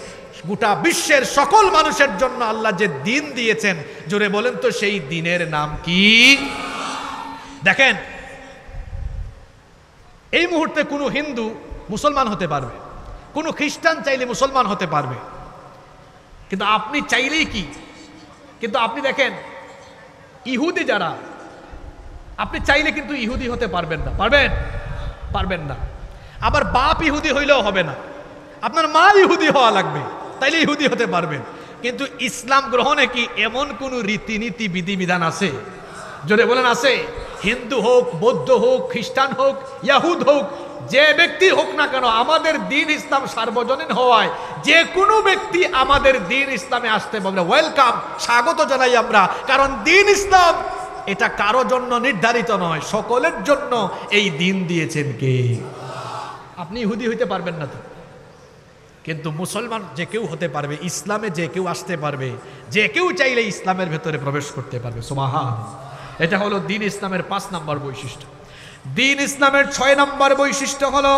গোটা বিশ্বের সকল মানুষের জন্য আল্লাহ যে দ্বীন দিয়েছেন, জোরে বলেন তো সেই দ্বীনের নাম কি? দেখেন, এই মুহূর্তে কোনো হিন্দু মুসলমান হতে পারবে, কোনো খ্রিস্টান চাইলে মুসলমান হতে পারবে, কিন্তু আপনি চাইলেই কি? কিন্তু আপনি দেখেন ইহুদি যারা, আপনি চাইলে কিন্তু ইহুদি হতে পারবেন না। পারবেন? পারবেন না। আবার বাপ ইহুদি হইলেও হবে না, আপনার মা ইহুদি হওয়া লাগবে, তাইলে ইহুদি হতে পারবেন। কিন্তু ইসলাম গ্রহণে কি এমন কোন রীতিনীতি বিধিবিধান আছে? জোরে বলেন আছে? হিন্দু হোক, বৌদ্ধ হোক, খ্রিস্টান হোক, ইয়াহুদ হোক, যে ব্যক্তি হোক না কেন, আমাদের দ্বীন ইসলাম সার্বজনীন হওয়ায় যে কোনো ব্যক্তি আমাদের দ্বীন ইসলামে আসতে পারবে, ওয়েলকাম, স্বাগত জানাই আমরা। কারণ দ্বীন ইসলাম এটা কারো জন্য নির্ধারিত নয়, সকলের জন্য এই দ্বীন দিয়েছেন কে? আপনি ইহুদি হইতে পারবেন না তো, কিন্তু মুসলমান যে কেউ হতে পারবে, ইসলামে যে কেউ আসতে পারবে, যে কেউ চাইলে ইসলামের ভেতরে প্রবেশ করতে পারবে। সুবহানাল্লাহ। এটা হলো দ্বীন ইসলামের 5 নম্বর বৈশিষ্ট্য। দ্বীন ইসলামের 6 নম্বর বৈশিষ্ট্য হলো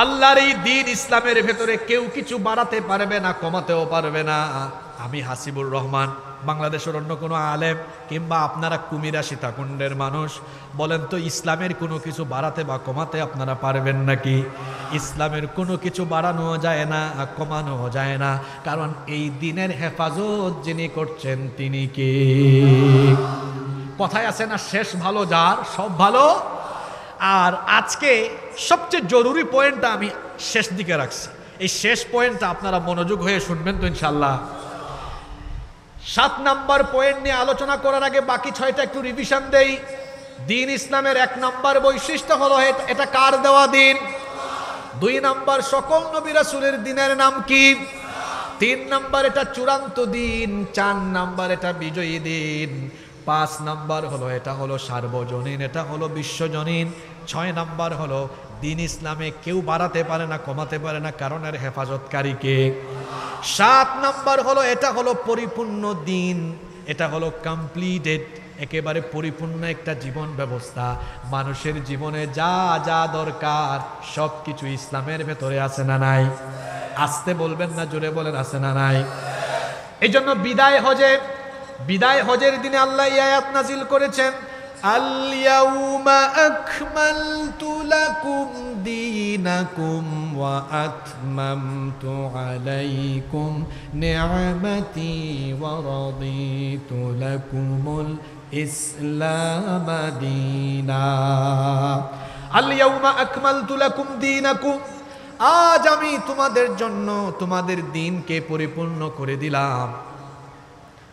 আল্লাহর এই দ্বীন ইসলামের ভেতরে কেউ কিছু বাড়াতে পারবে না, কমাতেও পারবে না। আমি হাসিবুর রহমান, বাংলাদেশের অন্য কোনো আলেম, কিংবা আপনারা কুমিরা সীতাকুণ্ডের মানুষ, বলেন তো ইসলামের কোনো কিছু বাড়াতে বা কমাতে আপনারা পারবেন নাকি? ইসলামের কোনো কিছু বাড়ানো যায় না, কমানো যায় না, কারণ এই দ্বীনের হেফাজত যিনি করছেন তিনি কে? কথায় আছে না, শেষ ভালো যার, সব ভালো। আর আজকে সবচেয়ে জরুরি পয়েন্টটা আমি শেষ দিকে রাখছি। এই শেষ পয়েন্টটা আপনারা মনোযোগ হয়ে শুনবেন তো ইনশাল্লাহ। 7 নম্বর পয়েন্ট নিয়ে আলোচনা করার আগে বাকি 6টা একটু রিভিশন দেই। দ্বীন ইসলামের 1 নম্বর বৈশিষ্ট্য হলো এটা কার দেওয়া দ্বীন? 2 নম্বর, সকল নবী রাসূলের দ্বীনের নাম কি? 3 নম্বর, এটা চূড়ান্ত দ্বীন। 4 নম্বর, এটা বিজয়ী দ্বীন। 5 নম্বর হলো এটা হলো সার্বজনীন, এটা হলো বিশ্বজনীন। 6 নম্বর হলো দ্বীন ইসলামে কেউ বাড়াতে পারে না, কমাতে পারে না, কারণের হেফাজতকারী কে? 7 নম্বর হলো এটা হলো পরিপূর্ণ দ্বীন, এটা হলো কমপ্লিটেড, একেবারে পরিপূর্ণ একটা জীবন ব্যবস্থা। মানুষের জীবনে যা যা দরকার সব কিছু ইসলামের ভেতরে আছে না নাই? আসতে বলবেন না, জোরে বলেন আছে না নাই? এই জন্য বিদায় হজের দিনে আল্লাহ এই আয়াত নাজিল করেছেন, আল-ইয়াউমা আকমালতু লাকুম দীনাকুম ওয়া আতমামতু আলাইকুম নি'মাতি ওয়া রাদিতু লাকুমুল ইসলাম দীনা। আল-ইয়াউমা আকমালতু লাকুম দীনাকুম, আজ আমি তোমাদের জন্য তোমাদের দ্বীনকে পরিপূর্ণ করে দিলাম।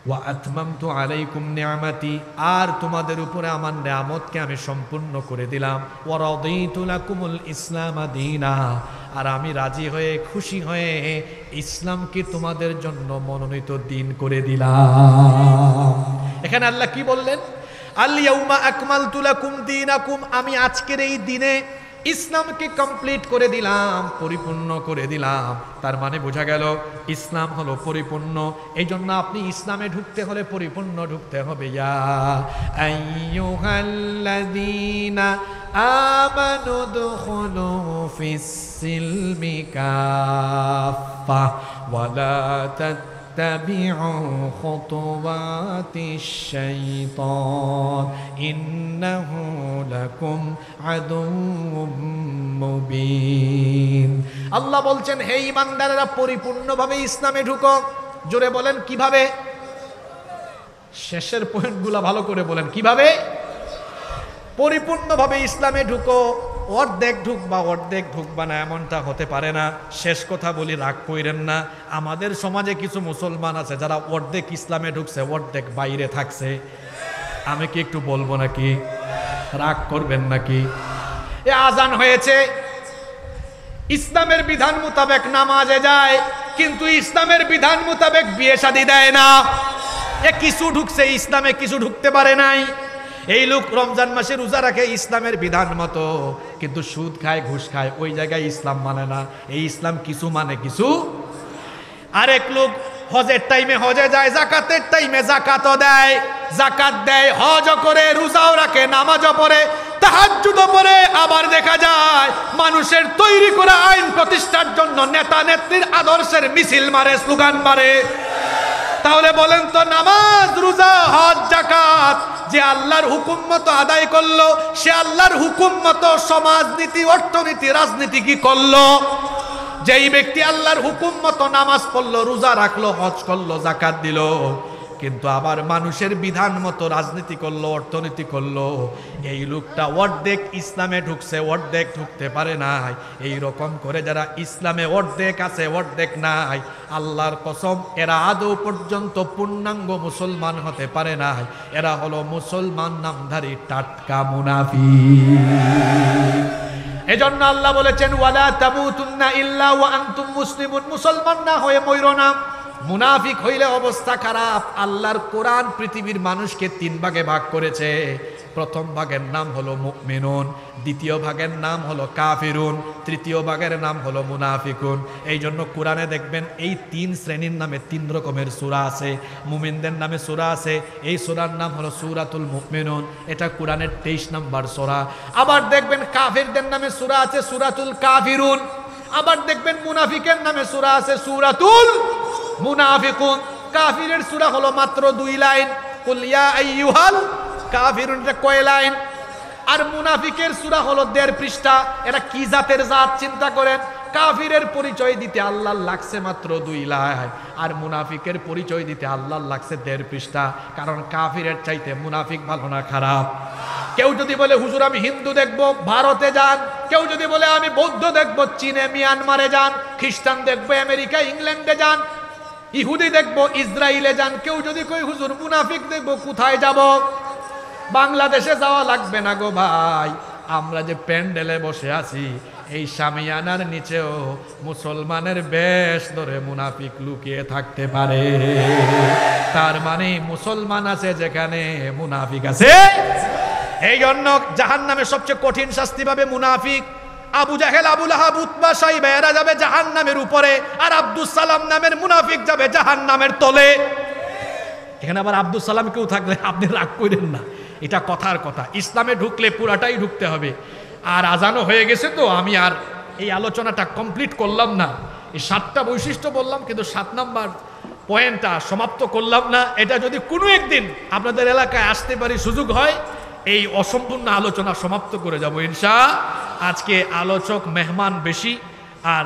ওয়া আতমামতু আলাইকুম নি'মাতি, আর তোমাদের উপরে আমার নিয়ামতকে আমি সম্পূর্ণ করে দিলাম। ওয়া রাদিতু লাকুমুল ইসলাম দীনা, আর আমি রাজি হয়ে, খুশি হয়ে ইসলামকে তোমাদের জন্য মনোনীত দ্বীন করে দিলাম। এখানে আল্লাহ কি বললেন? আল ইয়াউমা আকমালতু লাকুম দীনাকুম, আমি আজকের এই দিনে ইসলামকে কমপ্লিট করে দিলাম, পরিপূর্ণ করে দিলাম। তার মানে বোঝা গেল ইসলাম হলো পরিপূর্ণ। এই জন্য আপনি ইসলামে ঢুকতে হলে পরিপূর্ণ ঢুকতে হবে। ইয়া আইয়ুহাল্লাযীনা আমানু দুখুলু ফিস-সিলমি কাফা ওয়া লা اتبعوا خطوات الشيطان إنه لكم عدو مبين। আল্লাহ বলছেন, হে ঈমানদারেরা, পরিপূর্ণভাবে ইসলামে ঢুকো। জোরে বলেন কিভাবে? শেষের পয়েন্টগুলো ভালো করে বলেন, কিভাবে পরিপূর্ণভাবে ইসলামে ঢুকো? অর্ধেক ঢুকবা না এমনটা হতে পারে না। শেষ কথা বলি, রাগ কইরেন না, আমাদের সমাজে কিছু মুসলমান আছে যারা অর্ধেক ইসলামে ঢুকছে, অর্ধেক বাইরে থাকছে। আমি কি একটু বলবো নাকি? রাগ করবেন নাকি? এ আজান হয়েছে, ইসলামের বিধান মোতাবেক নামাজে যায়, কিন্তু ইসলামের বিধান মোতাবেক বিয়ে শাদী দেয় না। এ কিছু ঢুকছে ইসলামে, কিছু ঢুকতে পারে নাই। এই লোক রমজান মাসে রোজা রাখে ইসলামের বিধান মতো, কিন্তু সুদ খায়, ঘুষ খায়, ওই জায়গায় ইসলাম মানে না। এই ইসলাম কিছু মানে কিছু। আরেক লোক হজের টাইমে হজে যায়, জাকাতের টাইমে জাকাতও দেয়, জাকাত দেয়, হজও করে, রোজাও রাখে, নামাজও পড়ে, তাহাজ্জুদও পড়ে। আবার দেখা যায় মানুষের তৈরি করা আইন প্রতিষ্ঠার জন্য নেতা নেত্রীর আদর্শের মিছিল মারে, স্লোগান মারে। তাহলে বলেন তো, নামাজ, রোজা, হজ, জাকাত যে আল্লাহর হুকুম মতো আদায় করলো, সে আল্লাহর হুকুম মতো সমাজনীতি, অর্থনীতি, রাজনীতি কি করলো? যেই ব্যক্তি আল্লাহর হুকুম মতো নামাজ পড়লো, রোজা রাখলো, হজ করলো, জাকাত দিল, কিন্তু আবার মানুষের বিধান মতো রাজনীতি করলো, অর্থনীতি করলো, এই লোকটা অর্ধেক ইসলামে ঢুকছে, অর্ধেক ঢুকতে পারে নাই। এই রকম করে যারা ইসলামে অর্ধেক আছে, অর্ধেক নাই, আল্লাহর কসম এরা আদৌ পর্যন্ত পূর্ণাঙ্গ মুসলমান হতে পারে নাই। এরা হলো মুসলমান নামধারী টাটকা মুনাফিক। এজন্য আল্লাহ বলেছেন, ওয়ালা তামুতুন্না ইল্লা ওয়া আনতুম মুসলিমুন। মুসলমান না হয়ে মইরো না। মুনাফিক হইলে অবস্থা খারাপ। আল্লাহর কোরআন পৃথিবীর মানুষকে 3 ভাগে ভাগ করেছে। প্রথম ভাগের নাম হলো মুমিনুন, দ্বিতীয় ভাগের নাম হলো কাফিরুন, তৃতীয় ভাগের নাম হলো মুনাফিকুন। এই জন্য কোরআনে দেখবেন এই 3 শ্রেণীর নামে 3 রকমের সূরা আছে। মুমিনদের নামে সূরা আছে, এই সূরার নাম হলো সূরাতুল মুমিনুন, এটা কোরআনের 23 নম্বর সূরা। আবার দেখবেন কাফিরদের নামে সূরা আছে, সূরাতুল কাফিরুন। আবার দেখবেন মুনাফিকের নামে সূরা আছে, সূরাতুল মুনাফিকুন। কাফিরের সূরা হলো মাত্র 2 লাইন, কুল ইয়া আইয়ুহাল কাফিরুন, এটা কয় লাইন? আর মুনাফিকের সূরা হলো 1.5 পৃষ্ঠা। এরা কি জাতের জাত চিন্তা করেন। কাফিরের পরিচয় দিতে আল্লাহ লাগছে মাত্র 2 লাইন, আর মুনাফিকের পরিচয় দিতে আল্লাহ লাগছে 1.5 পৃষ্ঠা। কারণ কাফিরের চাইতে মুনাফিক ভালো না খারাপ? কেউ যদি বলে হুজুর আমি হিন্দু দেখবো, ভারতে যান। কেউ যদি বলে আমি বৌদ্ধ দেখবো, চীনে, মিয়ানমারে যান। খ্রিস্টান দেখবো, আমেরিকা, ইংল্যান্ডে যান। ইহুদি দেখবো, ইসরায়েলে যান। কেউ যদি কই হুজুর মুনাফিক দেখবো, কোথায় যাব? বাংলাদেশে যাওয়া লাগবে না গো ভাই, আমরা যে প্যান্ডেলে বসে আছি, এই শামিয়ানার নিচেও মুসলমানের বেশ ধরে মুনাফিক লুকিয়ে থাকতে পারে। তার মানে মুসলমান আছে যেখানে, মুনাফিক আছে। এই জন্য জাহান্নামে সবচেয়ে কঠিন শাস্তি পাবে মুনাফিক। আবু জাহেল, আবু লাহাব, উতবা, সাইবা এরা যাবে জাহান্নামের উপরে, আর আব্দুস সালাম নামের মুনাফিক যাবে জাহান্নামের তলে। এখানে আবার আব্দুস সালাম কেউ থাকলে আপনি রাগ করেন না, এটা কথার কথা। ইসলামে ঢুকলে পুরাটাই ঢুকতে হবে। আর আজানও হয়ে গেছে, তো আমি আর এই আলোচনাটা কমপ্লিট করলাম না। এই 7টা বৈশিষ্ট্য বললাম, কিন্তু 7 নম্বর পয়েন্টটা সমাপ্ত করলাম না। এটা যদি কোনো একদিন আপনাদের এলাকায় আসতে পারি, সুযোগ হয়, এই অসম্পূর্ণ আলোচনা সমাপ্ত করে যাব ইনশাআল্লাহ। আজকে আলোচক মেহমান বেশি, আর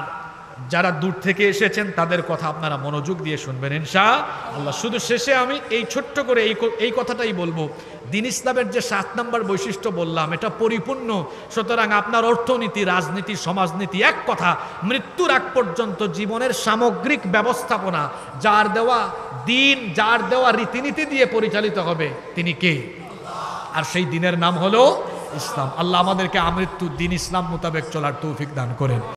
যারা দূর থেকে এসেছেন তাদের কথা আপনারা মনোযোগ দিয়ে শুনবেন ইনশাআল্লাহ। শুধু শেষে আমি এই ছোট্ট করে এই কথাটাই বলবো, দিন ইসলামের যে 7 নম্বর বৈশিষ্ট্য বললাম, এটা পরিপূর্ণ। সুতরাং আপনার অর্থনীতি, রাজনীতি, সমাজনীতি, এক কথা মৃত্যুর আগ পর্যন্ত জীবনের সামগ্রিক ব্যবস্থাপনা যার দেওয়া দিন, যার দেওয়া রীতিনীতি দিয়ে পরিচালিত হবে, তিনি কে? আর সেই দিনের নাম হলো ইসলাম। আল্লাহ আমাদেরকে আমৃত্যু দিন ইসলাম মোতাবেক চলার তৌফিক দান করেন।